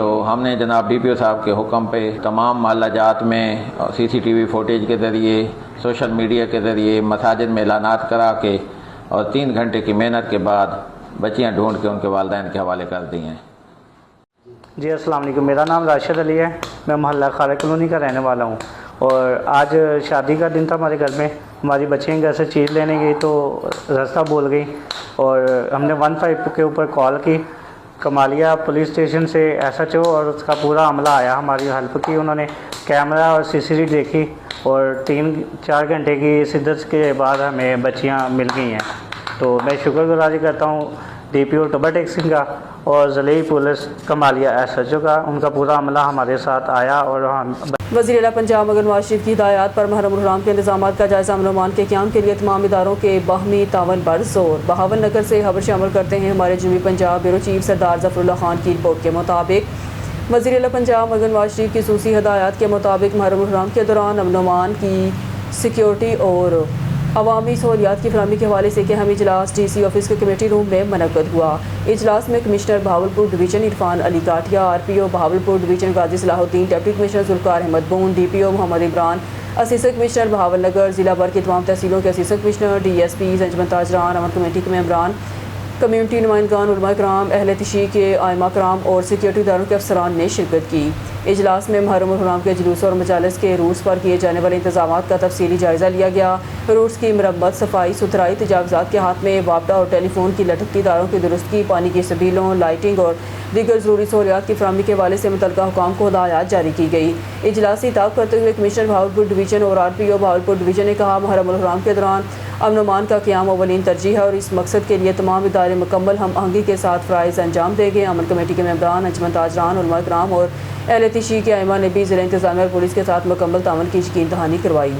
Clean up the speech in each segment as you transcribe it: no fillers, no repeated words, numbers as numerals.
تو ہم نے جناب DPO صاحب کے حکم پہ تمام محلہ جات میں CCTV فوٹیج کے ذریعے، سوشل میڈیا کے ذریعے، مساجد میں اعلانات کرا کے اور 3 گھنٹے کی محنت کے بعد بچیاں ڈھونڈ کے ان کے والدین کے حوالے کر دی ہیں۔ جی السلام علیکم، میرا نام راشد علی ہے، میں محلہ خارق کالونی کا رہنے والا ہوں، اور آج شادی کا دن تھا ہمارے گھر میں۔ ہماری بچیاں گھر سے چیز لینے گئی تو راستہ بول گئی، اور ہم نے 15 کے اوپر کال کی۔ کمالیہ پولیس اسٹیشن سے SHO اور اس کا پورا عملہ آیا، ہماری ہیلپ کی، انہوں نے کیمرہ اور CCTV دیکھی، اور 3-4 گھنٹے کی شدت کے بعد ہمیں بچیاں مل گئی ہیں۔ تو میں شکر گزاری کرتا ہوں DPO ٹوبا ٹیکسنگ کا اور ضلعی پولیس کمالیہ SHO کا، ان کا پورا عملہ ہمارے ساتھ آیا۔ اور ہم وزیر اعلیٰ پنجاب مگن نواز شریف کی ہدایات پر محرم الحرام کے انتظامات کا جائزہ امن و امان کے قیام کے لیے تمام اداروں کے باہمی تعاون پر زور۔ بہاول نگر سے خبر شامل کرتے ہیں ہمارے جنوبی پنجاب بیورو چیف سردار ظفر اللہ خان کی رپورٹ کے مطابق وزیر اعلیٰ پنجاب مگن نواز شریف کی خصوصی ہدایات کے مطابق محرم الحرام کے دوران امن و امان کی سیکیورٹی اور عوامی سہولیات کی فراہمی کے حوالے سے ایک اہم اجلاس DC آفس کے کمیٹی روم میں منعقد ہوا۔ اجلاس میں commissioner Bahawalpur division Irfan Ali Katia, RPO Bahawalpur division Ghazi صلاح الدین، deputy commissioner Zulfiqar Ahmed Bon, DPO Muhammad Imran, assistant commissioner Bahawal Nagar, ضلع بھر کی تمام تحصیلوں کے اسسٹنٹ کمشنر، DSPs، انجمن تاجران، امن کمیٹی کے ممبران، کمیونٹی نمائندگان، علماء کرام، اہل تشیع کے ائمہ کرام اور سیکیورٹی اداروں کے افسران نے شرکت کی۔ اجلاس میں محرم الحرام کے جلوس اور مجالس کے روٹس پر کیے جانے والے انتظامات کا تفصیلی جائزہ لیا گیا۔ روٹس کی مرمت، صفائی ستھرائی، تجاوزات کے ہاتھ میں وابڈہ اور ٹیلی فون کی لٹکتی تاروں کی درستگی، پانی کی سبیلوں، لائٹنگ اور دیگر ضروری سہولیات کی فراہمی کے حوالے سے متعلقہ حکام کو ہدایات جاری کی گئی۔ اجلاس سے خطاب کرتے ہوئے کمشنر بہاولپور ڈویژن اور RPO بہاولپور ڈویژن نے کہا، محرم الحرام کے دوران امن و امان کا قیام اولین ترجیح ہے اور اس مقصد کے لیے تمام ادارے مکمل ہم آہنگی کے ساتھ فرائض انجام دیں گے۔ امن کمیٹی کے ممبران، انجمن تاجران، علماء کرام اور اہل تشیع کے ائمہ نے بھی ضلع انتظامیہ اور پولیس کے ساتھ مکمل تعاون کی یقین دہانی کروائی۔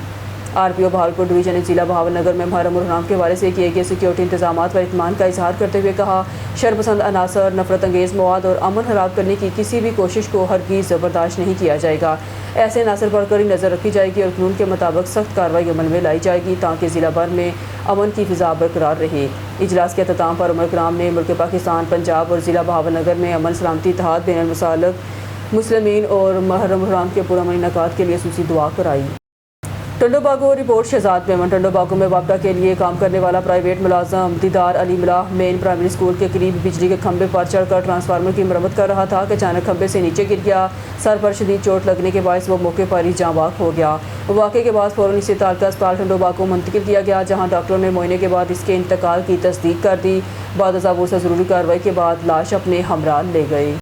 RPO بہاولپور ڈویژن نے ضلع بہاول نگر میں محرم الحرام کے حوالے سے کیے گئے سیکیورٹی انتظامات پر اطمینان کا اظہار کرتے ہوئے کہا، شرپسند عناصر، نفرت انگیز مواد اور امن خراب کرنے کی کسی بھی کوشش کو ہرگز برداشت نہیں کیا جائے گا۔ ایسے عناصر پر کڑی نظر رکھی جائے گی اور قانون کے مطابق سخت کارروائی عمل میں لائی جائے گی تاکہ ضلع بھر میں امن کی فضا برقرار رہے۔ اجلاس کے اختتام پر عمر کرام نے ملک پاکستان، پنجاب اور ضلع بہاول نگر میں امن سلامتی، اتحاد بین المسالک مسلمین اور محرم الحرام کے پرامن انعقاد کے لیے خصوصی دعا کرائی۔ ٹنڈو باغو رپورٹ شہزاد میمن۔ ٹنڈو باغو میں وابڈہ کے لیے کام کرنے والا پرائیویٹ ملازم دیدار علی ملاح مین پرائمری اسکول کے قریب بجلی کے کھمبے پر چڑھ کر ٹرانسفارمر کی مرمت کر رہا تھا کہ اچانک کھمبے سے نیچے گر گیا۔ سر پر شدید چوٹ لگنے کے باعث وہ موقع پر ہی جاں بحق ہو گیا۔ واقعے کے بعد فوراً اسے تعلقہ اسپتال ٹنڈو باغو منتقل کیا گیا، جہاں ڈاکٹروں نے معائنے کے بعد اس کے انتقال کی تصدیق کر دی۔ بعد ازاں سے ضروری کارروائی کے بعد لاش اپنے ہمراہ لے گئے۔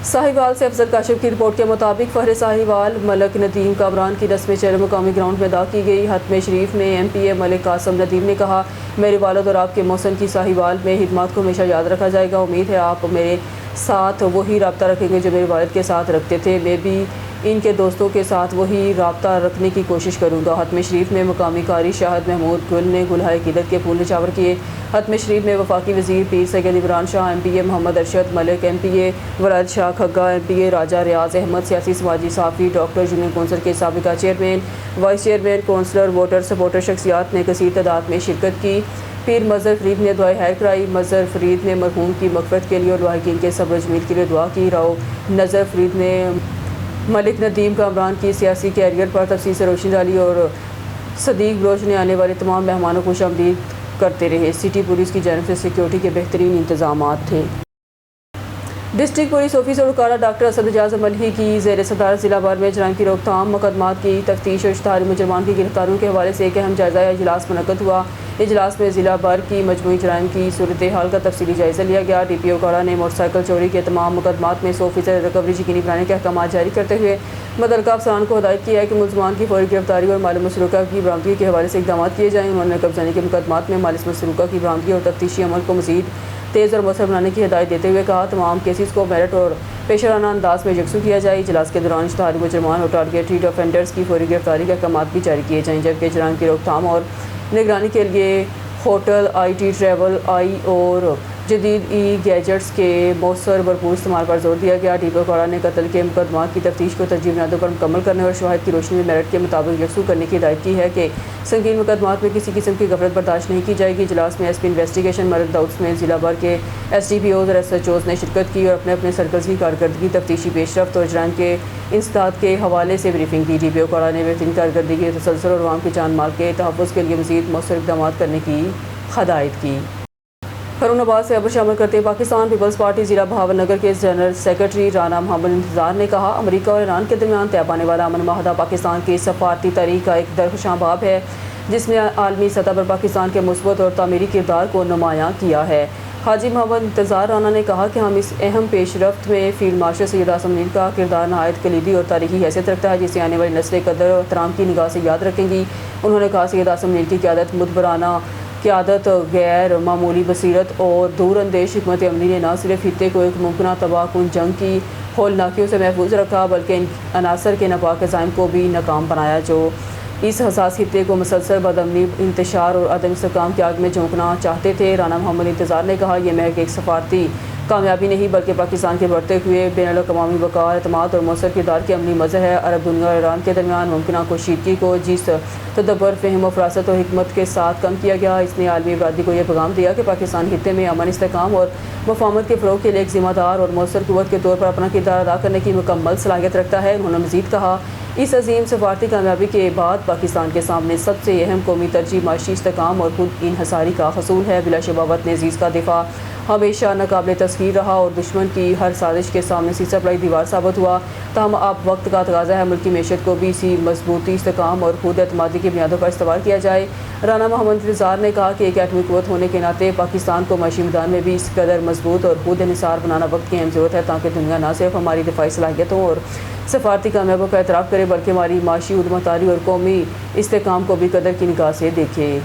ساہیوال سے افضل کاشف کی رپورٹ کے مطابق فخر ساہیوال ملک ندیم کامران کی رسم چہرے مقامی گراؤنڈ میں ادا کی گئی۔ ختم شریف میں MPA ملک قاسم ندیم نے کہا، میرے والد اور آپ کے محسن کی ساہیوال میں خدمات کو ہمیشہ یاد رکھا جائے گا۔ امید ہے آپ میرے ساتھ وہی رابطہ رکھیں گے جو میرے والد کے ساتھ رکھتے تھے۔ میں بھی ان کے دوستوں کے ساتھ وہی رابطہ رکھنے کی کوشش کروں گا۔ ختم شریف میں مقامی قاری شاہد محمود گل نے گلہائے عقیدت کے پھول نچھاور کیے۔ ختم شریف میں وفاقی وزیر پیر سید عمران شاہ، MPA محمد ارشد ملک، MPA ولاد شاہ کھگا، MPA راجہ ریاض احمد، سیاسی سماجی صحافی، ڈاکٹر یونین کونسل کے سابقہ chairman, vice chairman, councillor, voter supporter شخصیات نے کثیر تعداد میں شرکت کی۔ پیر مظہر فرید نے دعائے خیر کرائی۔ مظہر فرید نے مرحوم کی مغفرت کے لیے اور لاحقین کے صبر و جمیل کے لیے دعا کی۔ راؤ نظر فرید نے ملک ندیم کامران کی سیاسی کیریئر پر تفصیل سے روشنی ڈالی اور صدیق بلوچ نے آنے والے تمام مہمانوں کو خوش آمدید کرتے رہے۔ سٹی پولیس کی جانب سے سیکیورٹی کے بہترین انتظامات تھے۔ ڈسٹرکٹ پولیس آفیسر وکالہ ڈاکٹر اسد اعجاز ملہی کی زیر صدارت ضلع بھر میں جرائم کی روک تھام، مقدمات کی تفتیش اور اشتہاری مجرمان کی گرفتاریوں کے حوالے سے ایک اہم جائزہ اجلاس منعقد ہوا۔ اجلاس میں ضلع بھر کی مجموعی جرائم کی صورتحال کا تفصیلی جائزہ لیا گیا۔ DPO وکالہ نے موٹر سائیکل چوری کے تمام مقدمات میں 100% ریکوری یقینی بنانے کے احکامات جاری کرتے ہوئے متعلقہ افسران کو ہدایت کی ہے کہ ملزمان کی فوری گرفتاری اور مال مسروقہ کی برآمدگی کے حوالے سے اقدامات کیے جائیں۔ انہوں نے قبضانی کے مقدمات میں مال مسروقہ کی برآمدگی اور تفتیشی عمل کو مزید تیز اور مؤثر بنانے کی ہدایت دیتے ہوئے کہا، تمام کیسز کو میرٹ اور پیشورانہ انداز میں یکسو کیا جائے۔ اجلاس کے دوران اشتہاری مجرمان اور ٹارگیٹڈ آفینڈرز کی فوری گرفتاری کے احکامات بھی جاری کیے جائیں، جبکہ جرائم کی روک تھام اور نگرانی کے لیے ہوٹل، IT ٹریول، اور جدید گیجٹس کے مؤثر بھرپور استعمال پر زور دیا گیا۔ ڈی پی او کاڑا نے قتل کے مقدمات کی تفتیش کو ترجیحی بنیادوں پر مکمل کرنے اور شواہد کی روشنی میں میرٹ کے مطابق یکسو کرنے کی ہدایت کی ہے کہ سنگین مقدمات میں کسی قسم کی غفلت برداشت نہیں کی جائے گی۔ اجلاس میں ایس پی انویسٹیگیشن ملک داؤد سمیت ضلع بھر کے ایس ڈی پی اوز اور ایس ایچ اوز نے شرکت کی اور اپنے اپنے سرکلز کی کارکردگی، تفتیشی پیش رفت اور جرائم کے انسداد کے حوالے سے بریفنگ دی۔ ڈی پی او کاڑا نے بہترین کارکردگی کے تسلسل اور عوام کی جان مال کے تحفظ کے لیے مزید مؤثر اقدامات کرنے کی ہدایت کی۔ ہارون آباد سے خبر شامل کرتے پاکستان پیپلز پارٹی ضلع بہاول نگر کے جنرل سیکرٹری رانا محمد انتظار نے کہا، امریکہ اور ایران کے درمیان طے پانے والا امن معاہدہ پاکستان کی سفارتی تاریخ کا ایک درخشاں باب ہے جس نے عالمی سطح پر پاکستان کے مثبت اور تعمیری کردار کو نمایاں کیا ہے۔ حاجی محمد انتظار رانا نے کہا کہ ہم اس اہم پیش رفت میں فیلڈ مارشل سید اعظم نیل کا کردار نہایت کلیدی اور تاریخی حیثیت رکھتا ہے جسے آنے والی نسلیں قدر اور احترام کی نگاہ سے یاد رکھیں گی۔ انہوں نے کہا سید اعظم نیل کی قیادت مدبرانہ قیادت، غیر معمولی بصیرت اور دور اندیش حکمت عملی نے نہ صرف خطے کو ایک ممکنہ تباہ کن جنگ کی ہولناکیوں سے محفوظ رکھا بلکہ ان عناصر کے ناپاک عزائم کو بھی ناکام بنایا جو اس حساس خطے کو مسلسل بدامنی، انتشار اور عدم استحکام کی آگ میں جھونکنا چاہتے تھے۔ رانا محمد انتظار نے کہا، یہ محض ایک سفارتی کامیابی نہیں بلکہ پاکستان کے بڑھتے ہوئے بین الاقوامی وقار، اعتماد اور مؤثر کردار کی عملی مظہر ہے۔ عرب دنیا اور ایران کے درمیان ممکنہ کشیدگی کو جس تدبر، فہم و فراست اور حکمت کے ساتھ کم کیا گیا، اس نے عالمی برادری کو یہ پیغام دیا کہ پاکستان خطے میں امن، استحکام اور مفاہمت کے فروغ کے لیے ایک ذمہ دار اور مؤثر قوت کے طور پر اپنا کردار ادا کرنے کی مکمل صلاحیت رکھتا ہے۔ انہوں نے مزید کہا، اس عظیم سفارتی کامیابی کے بعد پاکستان کے سامنے سب سے اہم قومی ترجیح معاشی استحکام اور خود انحصاری کا حصول ہے۔ بلا شبہ وطن عزیز کا دفاع ہمیشہ ناقابل تسخیر رہا اور دشمن کی ہر سازش کے سامنے سیسا پڑائی دیوار ثابت ہوا۔ تاہم اب وقت کا تقاضا ہے ملکی معیشت کو بھی اسی مضبوطی، استحکام اور خود اعتمادی کی بنیادوں پر استوار کیا جائے۔ رانا محمد انتظار نے کہا کہ ایک ایٹمی قوت ہونے کے ناطے پاکستان کو معاشی میدان میں بھی اس قدر مضبوط اور خود انحصار بنانا وقت کی اہم ضرورت ہے تاکہ دنیا نہ صرف ہماری دفاعی صلاحیتوں اور سفارتی کامیابیوں کا اعتراف کرے بلکہ ہماری معاشی عدمتاری اور قومی استحکام کو بھی قدر کی نگاہ سے دیکھے۔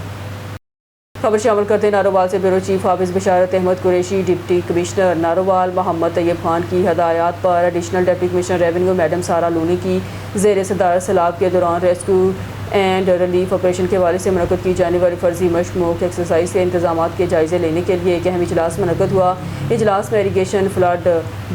خبر شامل کرتے نارووال سے bureau chief Hafiz Basharat Ahmed Qureshi deputy commissioner Narowal Muhammad Tayyab Khan کی ہدایات پر additional deputy commissioner revenue madam Sara Loni کی زیر صدارت سیلاب کے دوران ریسکیو اینڈ ریلیف آپریشن کے حوالے سے منعقد کی جانے والی فرضی مشق موک ایکسرسائز کے انتظامات کے جائزے لینے کے لیے ایک اہم اجلاس منعقد ہوا۔ اجلاس میں اریگیشن، فلڈ،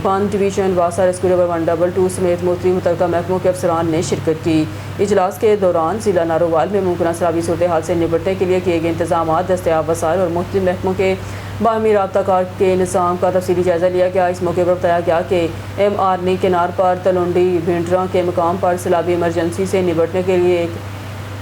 بند ڈویژن، واسا ریسکیو نمبر 122 سمیت مختلف متعلقہ محکموں کے افسران نے شرکت کی۔ اجلاس کے دوران ضلع نارووال میں ممکنہ سیلابی صورتحال سے نمٹنے کے لیے کیے گئے انتظامات، دستیاب وسائل اور مختلف محکموں کے باہمی رابطہ کار کے نظام کا تفصیلی جائزہ لیا گیا۔ اس موقع پر بتایا گیا کہ ایم آرنی کینار پر تلونڈی بھینڈراں کے مقام پر سیلابی ایمرجنسی سے نمٹنے کے لیے ایک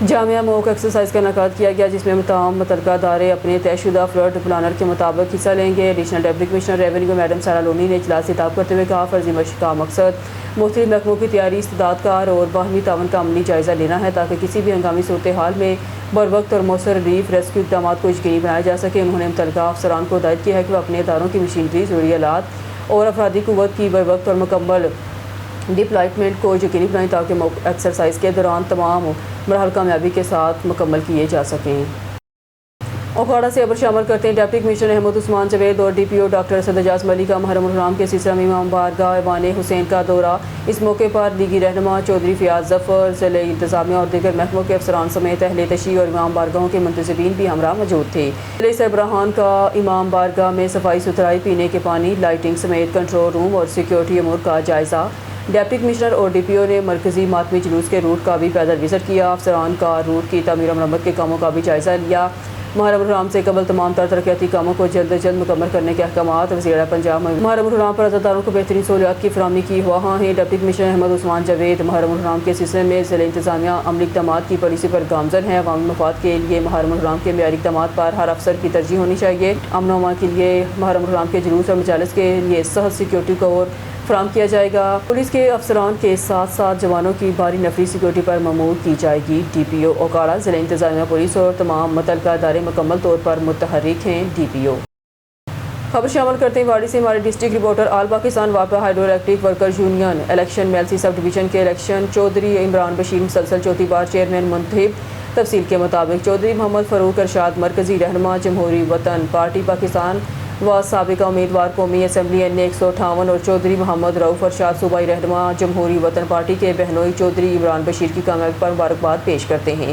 جامعہ موک ایکسرسائز کا انعقاد کیا گیا جس میں تمام متعلقہ ادارے اپنے طے شدہ فلڈ پلانر کے مطابق حصہ لیں گے۔ Additional deputy commissioner revenue madam Sara لونی نے اجلاس سے خطاب کرتے ہوئے کہا، فرضی مشق کا مقصد مختلف محکموں کی تیاری، استعداد کار اور باہمی تعاون کا عملی جائزہ لینا ہے تاکہ کسی بھی ہنگامی صورتحال میں بروقت اور مؤثر ریلیف ریسکیو اقدامات کو یقینی بنایا جا سکے۔ انہوں نے متعلقہ افسران کو ہدایت کی ہے کہ وہ اپنے اداروں کی مشینری، ضروری آلات اور افرادی قوت کی بروقت اور مکمل ڈپلائمنٹ کو یقینی بنائیں تاکہ موک ایکسرسائز کے دوران تمام مراحل کامیابی کے ساتھ مکمل کیے جا سکیں۔ اوکھاڑا سے خبر شامل کرتے ہیں ڈپٹی کمشنر احمد عثمان جاوید اور ڈی پی او ڈاکٹر اسد اعجاز ملی کا محرم الحرام کے سلسلہ میں امام بارگاہ ایوان حسین کا دورہ۔ اس موقع پر لیگی رہنما چودھری فیاض ظفر، ضلع انتظامیہ اور دیگر محکموں کے افسران سمیت اہل تشیع اور امام بارگاہوں کے منتظمین بھی ہمراہ موجود تھے۔ ضلع سربراہان کا امام بارگاہ میں صفائی ستھرائی، پینے کے پانی، لائٹنگ سمیت کنٹرول روم اور سیکیورٹی امور کا جائزہ۔ ڈپٹی کمشنر اور ڈی پی او نے مرکزی ماتمی جلوس کے روٹ کا بھی پیدل وزٹ کیا۔ افسران کا روٹ کی تعمیر و مرمت کے کاموں کا بھی جائزہ لیا۔ محرم الحرام سے قبل تمام تر ترقیاتی کاموں کو جلد از جلد مکمل کرنے کے احکامات۔ وزیر پنجاب محرم الحرام پر عزاداروں کو بہترین سہولیات کی فراہمی کی خواہاں ہیں۔ ڈپٹی کمشنر احمد عثمان جاوید محرم الحرام کے سلسلے میں ضلع انتظامیہ عملی اقدامات کی پالیسی پر گامزن ہے۔ عوامی مفاد کے لیے محرم الحرام کے معیاری اقدامات پر ہر افسر کی ترجیح ہونی چاہیے۔ امن و امان کے لیے محرم الحرام کے جلوس اور مجالس کے لیے سخت سیکیورٹی کو فراہم کیا جائے گا۔ پولیس کے افسران کے ساتھ ساتھ جوانوں کی بھاری نفری سیکیورٹی پر مامور کی جائے گی۔ ڈی پی او اوکاڑا، ضلع انتظامیہ پولیس اور تمام متعلقہ ادارے مکمل طور پر متحرک ہیں۔ ڈی پی او خبر شامل کرتے ہیں واڑی سے ہمارے ڈسٹرکٹ رپورٹر آل پاکستان واپہ hydro electric workers union election Mailsi sub division کے الیکشن چودھری عمران بشیر مسلسل چوتھی بار چیئرمین منتخب۔ تفصیل کے مطابق چودھری محمد فاروق ارشاد مرکزی رہنما جمہوری وطن پارٹی پاکستان و سابقہ امیدوار قومی اسمبلی این 158 اور چودھری محمد رؤف ارشاد صوبائی رہنما جمہوری وطن پارٹی کے بہنوئی چودھری عمران بشیر کی کامیابی پر مبارکباد پیش کرتے ہیں۔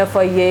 FIA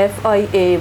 FIA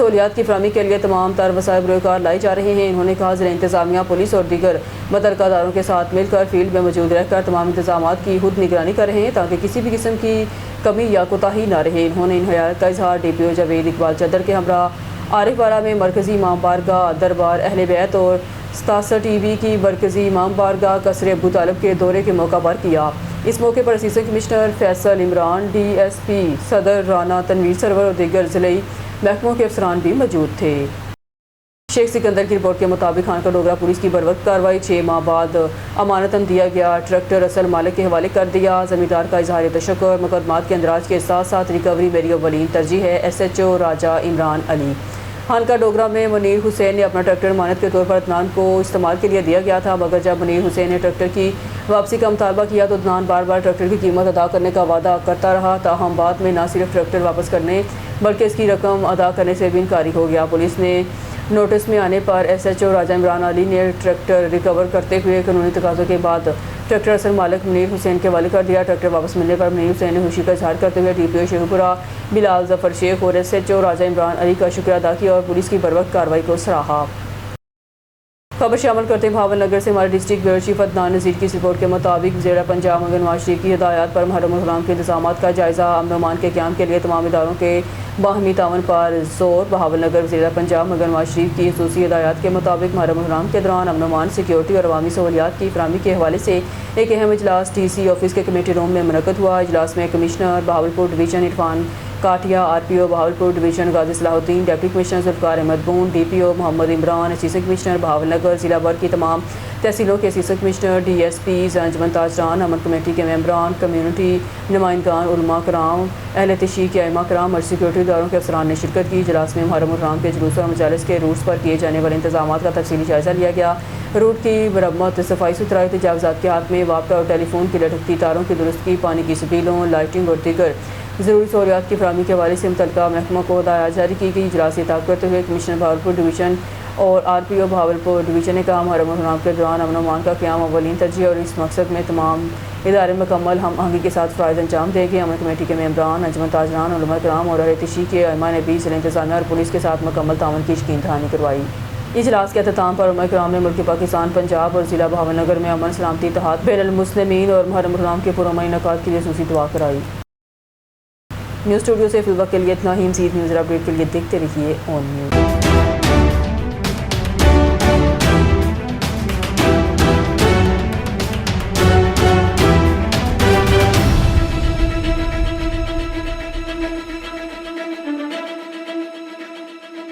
سہولیات کی فراہمی کے لیے تمام تر وسائل بروئے کار لائے جا رہے ہیں۔ انہوں نے کہا ضلع انتظامیہ، پولیس اور دیگر متعلقہ اداروں کے ساتھ مل کر فیلڈ میں موجود رہ کر تمام انتظامات کی خود نگرانی کر رہے ہیں تاکہ کسی بھی قسم کی کمی یا کوتاہی نہ رہے۔ انہوں نے ان حیات کا اظہار ڈی پی او جاوید اقبال چدر کے ہمراہ عارف واڑہ میں مرکزی امام بارگاہ دربار اہل بیت اور 67 ٹی وی کی مرکزی امام بارگاہ قصر ابو طالب کے دورے کے موقع پر کیا۔ اس موقع پر assistant commissioner Faisal Imran, D S P صدر رانا تنویر سرور اور دیگر ضلعی محکموں کے افسران بھی موجود تھے۔ شیخ سکندر کی رپورٹ کے مطابق خانقاہ ڈوگرہ پولیس کی بروقت کارروائی، 6 ماہ بعد امانتاً دیا گیا ٹریکٹر اصل مالک کے حوالے کر دیا۔ زمیندار کا اظہار تشکر، مقدمات کے اندراج کے ساتھ ساتھ ریکوری میری اولین ترجیح ہے۔ ایس ایچ او راجہ عمران علی۔ خانقاہ ڈوگرہ میں منیر حسین نے اپنا ٹریکٹر امانت کے طور پر عدنان کو استعمال کے لیے دیا گیا تھا، مگر جب منیر حسین نے ٹریکٹر کی واپسی کا مطالبہ کیا تو عدنان بار بار ٹریکٹر کی قیمت ادا کرنے کا وعدہ کرتا رہا، تاہم بعد میں نہ صرف ٹریکٹر واپس کرنے بلکہ اس کی رقم ادا کرنے سے بھی انکاری ہو گیا۔ پولیس نے نوٹس میں آنے پر ایس ایچ او راجہ عمران علی نے ٹریکٹر ریکور کرتے ہوئے قانونی تقاضوں کے بعد ٹریکٹر اصل مالک منیر حسین کے حوالے کر دیا۔ ٹریکٹر واپس ملنے پر منیر حسین نے خوشی کا اظہار کرتے ہوئے ڈی پی او شیخوپورہ بلال ظفر شیخ اور ایس ایچ او راجہ عمران علی کا شکریہ ادا کیا اور پولیس کی بروقت کارروائی کو سراہا۔ خبر شامل کرتے ہیں بہاول نگر سے۔ ہمارے district bureau chief Adnan Nazir کی رپورٹ کے مطابق وزیر پنجاب مگن نواز شریف کی ہدایات پر محرم الحرام کے انتظامات کا جائزہ، امن و امان کے قیام کے لیے تمام اداروں کے باہمی تعاون پر زور۔ بہاول نگر وزیر پنجاب مگن نواز شریف کی خصوصی ہدایات کے مطابق محرم الحرام کے دوران امن و امان، سیکیورٹی اور عوامی سہولیات کی فراہمی کے حوالے سے ایک اہم اجلاس ٹی سی آفس کے کمیٹی روم میں منعقد ہوا۔ اجلاس میں commissioner Bahawalpur division Irfan Katia, R P O Bahawalpur division Ghazi صلاح الدین، deputy commissioner Zulfiqar Ahmed Bon, D P O Muhammad Imran, assistant commissioner Bahawal Nagar, ضلع بھر کی تمام تحصیلوں کے assistant commissioner, D S Ps, انجمن تاجران، امن کمیٹی کے ممبران، کمیونٹی نمائندگان، علماء کرام، اہل تشیع کے ائمہ کرام اور سیکیورٹی اداروں کے افسران نے شرکت کی۔ اجلاس میں محرم الحرام کے جلوس اور مجالس کے روٹس پر کیے جانے والے انتظامات کا تفصیلی جائزہ لیا گیا۔ روٹ کی مرمت، صفائی ستھرائی، تجاوزات کے ہاتھ میں واپٹا اور ٹیلی فون کی لٹکتی تاروں کی درستگی، پانی کی سبیلوں، لائٹنگ اور دیگر ضروری سہولیات کی فراہمی کے حوالے سے متعلقہ محکموں کو ہدایات جاری کی گئی۔ اجلاس سے خطاب کرتے ہوئے کمشنر بہاولپور ڈویژن اور are P O Bahawalpur division نے کہا محرم الحرام کے دوران امن و امان کا قیام اولین ترجیح اور اس مقصد میں تمام ادارے مکمل ہم آہنگی کے ساتھ فرائض انجام دیں گے۔ امن کمیٹی کے ممبران، انجمن تاجران، علماء کرام اور اہل تشیع کے ائمہ نے بھی ضلع انتظامیہ اور پولیس کے ساتھ مکمل تعاون کی یقین دہانی کروائی۔ اجلاس کے اختتام پر علماء کرام نے ملک پاکستان، پنجاب اور ضلع بہاول نگر میں امن، سلامتی، اتحاد بین المسلمین اور محرم الحرام کے پرامن انعقاد کے لیے خصوصی دعا کرائی۔ نیوز اسٹوڈیو سے فی الوقت کے لیے اتنا ہی۔ مزید نیوز اپڈیٹ کے لیے دیکھتے رہیے اون نیوز۔